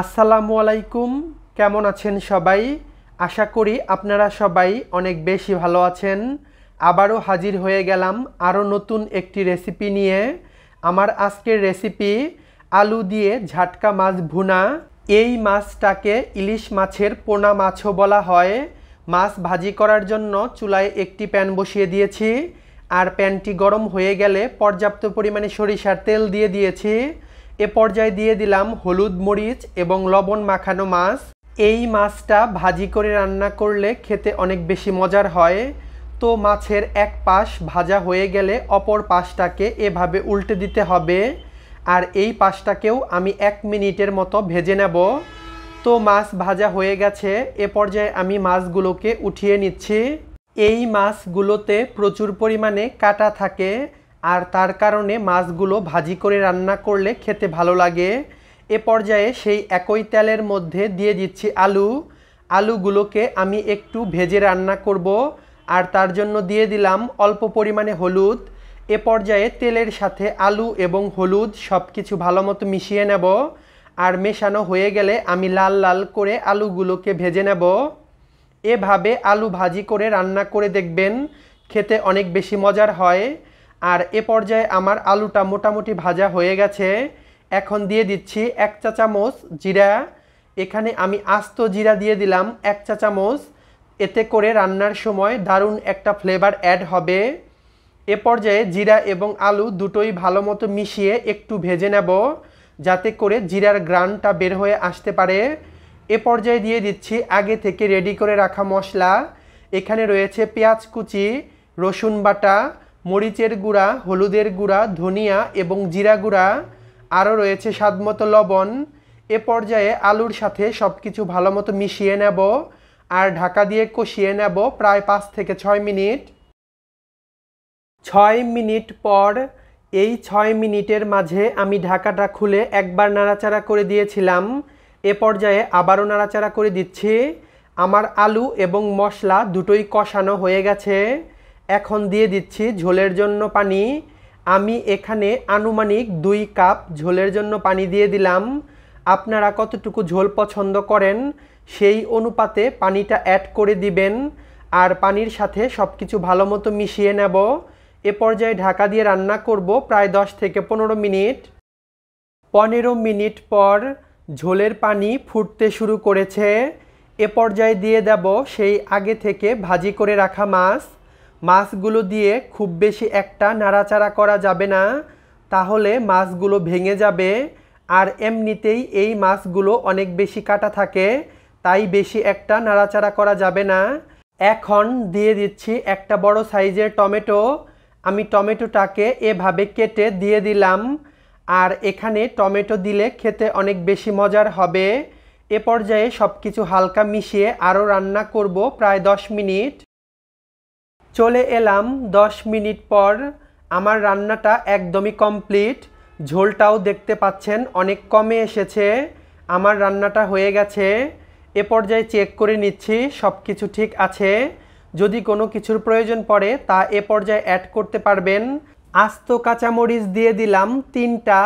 আসসালামু আলাইকুম, কেমন আছেন সবাই? আশা করি আপনারা সবাই অনেক বেশি ভালো আছেন। আবারও হাজির হয়ে গেলাম আরও নতুন একটি রেসিপি নিয়ে। আমার আজকের রেসিপি আলু দিয়ে ঝাটকা মাছ ভুনা। এই মাছটাকে ইলিশ মাছের পোনা মাছও বলা হয়। মাছ ভাজি করার জন্য চুলায় একটি প্যান বসিয়ে দিয়েছি, আর প্যানটি গরম হয়ে গেলে পর্যাপ্ত পরিমাণে সরিষার তেল দিয়ে দিয়েছি। এ পর্যায়ে দিয়ে দিলাম হলুদ, মরিচ এবং লবণ মাখানো মাছ। এই মাছটা ভাজি করে রান্না করলে খেতে অনেক বেশি মজার হয়। তো মাছের এক পাশ ভাজা হয়ে গেলে অপর পাশটাকে এভাবে উল্টে দিতে হবে, আর এই পাশটাকেও আমি 1 মিনিটের মতো ভেজে নেব। তো মাছ ভাজা হয়ে গেছে, এ পর্যায়ে আমি মাছগুলোকে উঠিয়ে নিচ্ছি। এই মাছগুলোতে প্রচুর পরিমাণে কাঁটা থাকে, আর তার কারণে মাছগুলো ভাজি করে রান্না করলে খেতে ভালো লাগে। এ পর্যায়ে সেই একই তেলের মধ্যে দিয়ে দিচ্ছি আলুগুলোকে আমি একটু ভেজে রান্না করব, আর তার জন্য দিয়ে দিলাম অল্প পরিমাণে হলুদ। এ পর্যায়ে তেলের সাথে আলু এবং হলুদ সব কিছু ভালো মতো মিশিয়ে নেব, আর মেশানো হয়ে গেলে আমি লাল লাল করে আলুগুলোকে ভেজে নেব। এভাবে আলু ভাজি করে রান্না করে দেখবেন, খেতে অনেক বেশি মজার হয়। আর এ পর্যায়ে আমার আলুটা মোটামুটি ভাজা হয়ে গেছে। এখন দিয়ে দিচ্ছি 1 চা চামচ জিরা। এখানে আমি আস্ত জিরা দিয়ে দিলাম 1 চা চামচ। এতে করে রান্নার সময় দারুণ একটা ফ্লেভার অ্যাড হবে। এ পর্যায়ে জিরা এবং আলু দুটোই ভালো মতো মিশিয়ে একটু ভেজে নেব, যাতে করে জিরার ঘ্রাণটা বের হয়ে আসতে পারে। এ পর্যায়ে দিয়ে দিচ্ছি আগে থেকে রেডি করে রাখা মশলা। এখানে রয়েছে পেঁয়াজ কুচি, রসুন বাটা, মরিচের গুঁড়া, হলুদের গুঁড়া, ধনিয়া এবং জিরা গুঁড়া, আরও রয়েছে স্বাদমতো লবণ। এ পর্যায়ে আলুর সাথে সব কিছু ভালো মতো মিশিয়ে নেব, আর ঢাকা দিয়ে কষিয়ে নেব প্রায় 5 থেকে 6 মিনিট। 6 মিনিট পর এই 6 মিনিটের মাঝে আমি ঢাকাটা খুলে একবার নাড়াচাড়া করে দিয়েছিলাম। এ পর্যায়ে আবারও নাড়াচাড়া করে দিচ্ছি। আমার আলু এবং মশলা দুটোই কষানো হয়ে গেছে। এখন দিয়ে দিচ্ছি ঝোলের জন্য পানি। আমি এখানে আনুমানিক 2 কাপ ঝোলের জন্য পানি দিয়ে দিলাম। আপনারা কতটুকু ঝোল পছন্দ করেন সেই অনুপাতে পানিটা অ্যাড করে দিবেন, আর পানির সাথে সব কিছু ভালো মতো মিশিয়ে নেব। এ পর্যায়ে ঢাকা দিয়ে রান্না করব প্রায় 10 থেকে 15 মিনিট। 15 মিনিট পর ঝোলের পানি ফুটতে শুরু করেছে। এ পর্যায়ে দিয়ে দেব সেই আগে থেকে ভাজি করে রাখা মাছগুলো দিয়ে খুব বেশি একটা নাড়াচাড়া করা যাবে না, তাহলে মাছগুলো ভেঙে যাবে। আর এমনিতেই এই মাছগুলো অনেক বেশি কাটা থাকে, তাই বেশি একটা নাড়াচাড়া করা যাবে না। এখন দিয়ে দিচ্ছি একটা বড় সাইজের টমেটো। আমি টমেটোটাকে এভাবে কেটে দিয়ে দিলাম, আর এখানে টমেটো দিলে খেতে অনেক বেশি মজার হবে। এ পর্যায়ে সব কিছু হালকা মিশিয়ে আরও রান্না করব প্রায় 10 মিনিট। চলে এলাম 10 মিনিট পর। আমার রান্নাটা একদমই কমপ্লিট। ঝোলটাও দেখতে পাচ্ছেন অনেক কমে এসেছে। আমার রান্নাটা হয়ে গেছে। এ পর্যায়ে চেক করে নিচ্ছি সব কিছু ঠিক আছে। যদি কোনো কিছুর প্রয়োজন পড়ে তা এ পর্যায়ে অ্যাড করতে পারবেন। আস্ত কাঁচামরিচ দিয়ে দিলাম 3টা,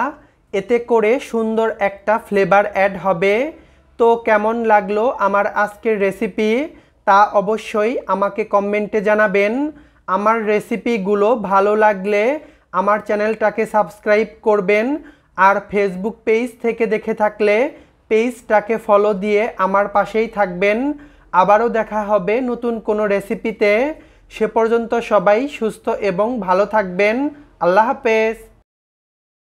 এতে করে সুন্দর একটা ফ্লেভার অ্যাড হবে। তো কেমন লাগলো আমার আজকের রেসিপি তা অবশ্যই আমাকে কমেন্টে জানাবেন। আমার রেসিপিগুলো ভালো লাগলে আমার চ্যানেলটাকে সাবস্ক্রাইব করবেন, আর ফেসবুক পেজ থেকে দেখে থাকলে পেজটাকে ফলো দিয়ে আমার পাশেই থাকবেন। আবারও দেখা হবে নতুন কোনো রেসিপিতে। সে পর্যন্ত সবাই সুস্থ এবং ভালো থাকবেন। আল্লাহ হাফেজ।